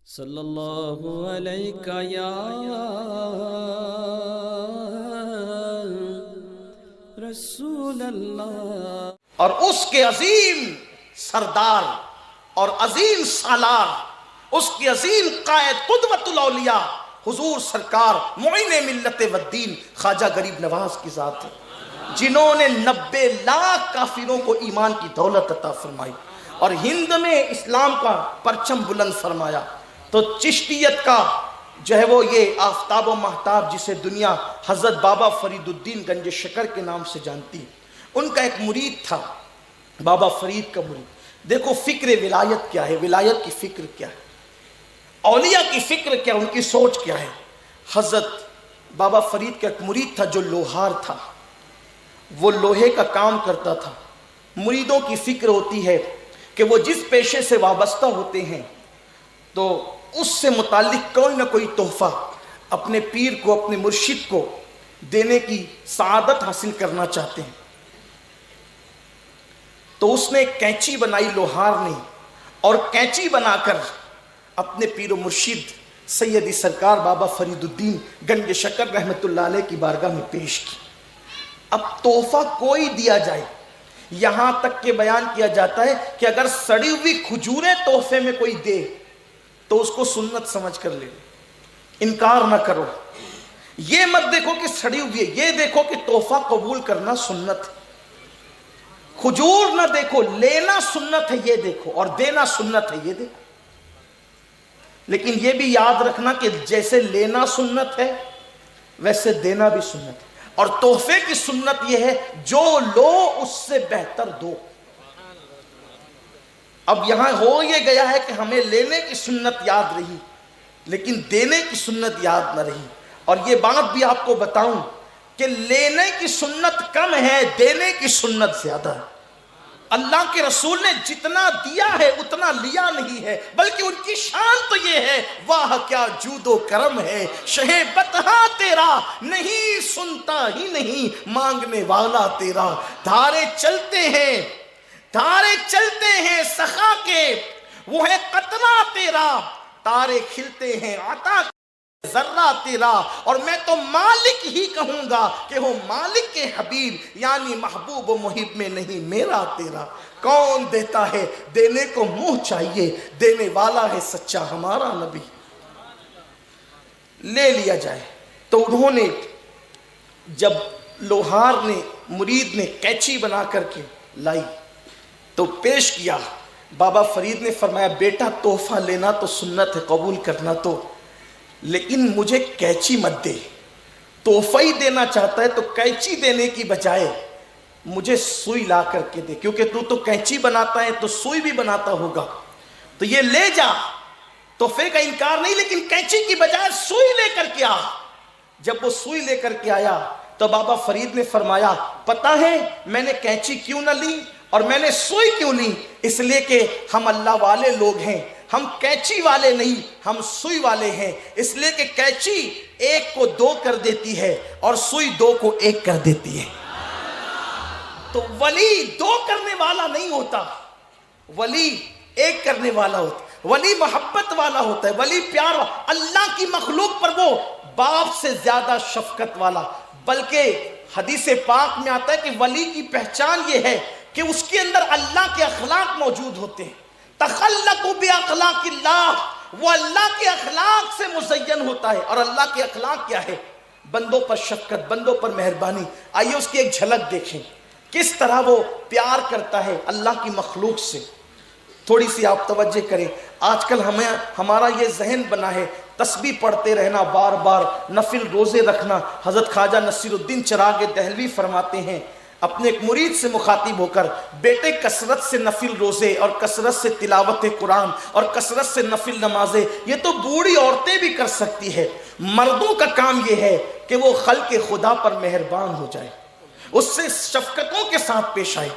صلی اللہ علیہ یا رسول اللہ۔ اور اس کے عظیم سردار اور عظیم سالار، اس کی عظیم قائد قدوۃ الاولیاء حضور سرکار معین ملت والدین خواجہ غریب نواز کی ذات ہے، جنہوں نے 90 لاکھ کافروں کو ایمان کی دولت عطا فرمائی اور ہند میں اسلام کا پرچم بلند فرمایا۔ تو چشتیت کا جو ہے وہ یہ آفتاب و مہتاب جسے دنیا حضرت بابا فرید الدین گنج شکر کے نام سے جانتی، ان کا ایک مرید تھا، بابا فرید کا مرید۔ دیکھو فکر ولایت کیا ہے، ولایت کی فکر کیا ہے، اولیاء کی فکر کیا، ان کی سوچ کیا ہے۔ حضرت بابا فرید کا ایک مرید تھا جو لوہار تھا، وہ لوہے کا کام کرتا تھا۔ مریدوں کی فکر ہوتی ہے کہ وہ جس پیشے سے وابستہ ہوتے ہیں تو اس سے متعلق کوئی نہ کوئی تحفہ اپنے پیر کو، اپنے مرشد کو دینے کی سعادت حاصل کرنا چاہتے ہیں۔ تو اس نے ایک کینچی بنائی لوہار نے، اور کینچی بنا کر اپنے پیر و مرشد سیدی سرکار بابا فرید الدین گنج شکر رحمت اللہ علیہ کی بارگاہ میں پیش کی۔ اب تحفہ کوئی دیا جائے، یہاں تک کہ بیان کیا جاتا ہے کہ اگر سڑی ہوئی کھجوریں تحفے میں کوئی دے تو اس کو سنت سمجھ کر لے، انکار نہ کرو۔ یہ مت دیکھو کہ سڑی ہوئی ہے، یہ دیکھو کہ تحفہ قبول کرنا سنت ہے۔ کھجور نہ دیکھو، لینا سنت ہے یہ دیکھو، اور دینا سنت ہے یہ دیکھو۔ لیکن یہ بھی یاد رکھنا کہ جیسے لینا سنت ہے ویسے دینا بھی سنت ہے، اور تحفے کی سنت یہ ہے جو لو اس سے بہتر دو۔ اب یہاں ہو یہ گیا ہے کہ ہمیں لینے کی سنت یاد رہی لیکن دینے کی سنت یاد نہ رہی۔ اور یہ بات بھی آپ کو بتاؤں کہ لینے کی سنت کم ہے، دینے کی سنت زیادہ ہے۔ اللہ کے رسول نے جتنا دیا ہے اتنا لیا نہیں ہے، بلکہ ان کی شان تو یہ ہے، واہ کیا جود و کرم ہے، شہ بطحا تیرا نہیں سنتا ہی نہیں مانگنے والا تیرا۔ دھارے چلتے ہیں سخا کے، وہ ہے قطرہ تیرا، تارے کھلتے ہیں عطا ذرہ تیرا۔ اور میں تو مالک ہی کہوں گا کہ ہو مالک کے حبیب، یعنی محبوب و محب میں نہیں میرا تیرا۔ کون دیتا ہے، دینے کو منہ چاہیے، دینے والا ہے سچا ہمارا نبی۔ لے لیا جائے تو انہوں نے جب لوہار نے، مرید نے کینچی بنا کر کے لائی تو پیش کیا، بابا فرید نے فرمایا بیٹا تحفہ لینا تو سنت ہے، قبول کرنا تو، لیکن مجھے کینچی مت دے۔ تحفہ ہی دینا چاہتا ہے تو کینچی دینے کی بجائے مجھے سوئی لا کر کے دے، کیونکہ تو کینچی بناتا ہے تو سوئی بھی بناتا ہوگا، تو یہ لے جا۔ تحفے کا انکار نہیں، لیکن کینچی کی بجائے سوئی لے کر کے آ۔ جب وہ سوئی لے کر کے آیا تو بابا فرید نے فرمایا پتہ ہے میں نے کینچی کیوں نہ لی اور میں نے سوئی کیوں لی؟ اس لیے کہ ہم اللہ والے لوگ ہیں، ہم کینچی والے نہیں، ہم سوئی والے ہیں۔ اس لیے کہ کینچی ایک کو دو کر دیتی ہے اور سوئی دو کو ایک کر دیتی ہے۔ تو ولی دو کرنے والا نہیں ہوتا، ولی ایک کرنے والا ہوتا، ولی محبت والا ہوتا ہے، ولی پیار والا، اللہ کی مخلوق پر وہ باپ سے زیادہ شفقت والا۔ بلکہ حدیث پاک میں آتا ہے کہ ولی کی پہچان یہ ہے کہ اس کے اندر اللہ کے اخلاق موجود ہوتے ہیں۔ تخلقوا باخلاق اللہ، وہ اللہ کے اخلاق سے مزین ہوتا ہے۔ اور اللہ کے اخلاق کیا ہے؟ بندوں پر شفقت، بندوں پر مہربانی۔ آئیے اس کی ایک جھلک دیکھیں، کس طرح وہ پیار کرتا ہے اللہ کی مخلوق سے۔ تھوڑی سی آپ توجہ کریں، آج کل ہمارا یہ ذہن بنا ہے تسبیح پڑھتے رہنا، بار بار نفل روزے رکھنا۔ حضرت خواجہ نصیر الدین چراغ دہلوی فرماتے ہیں اپنے ایک مرید سے مخاطب ہو کر، بیٹے کثرت سے نفل روزے اور کثرت سے تلاوت قرآن اور کثرت سے نفل نمازیں یہ تو بوڑھی عورتیں بھی کر سکتی ہے، مردوں کا کام یہ ہے کہ وہ خلق خدا پر مہربان ہو جائے، اس سے شفقتوں کے ساتھ پیش آئے۔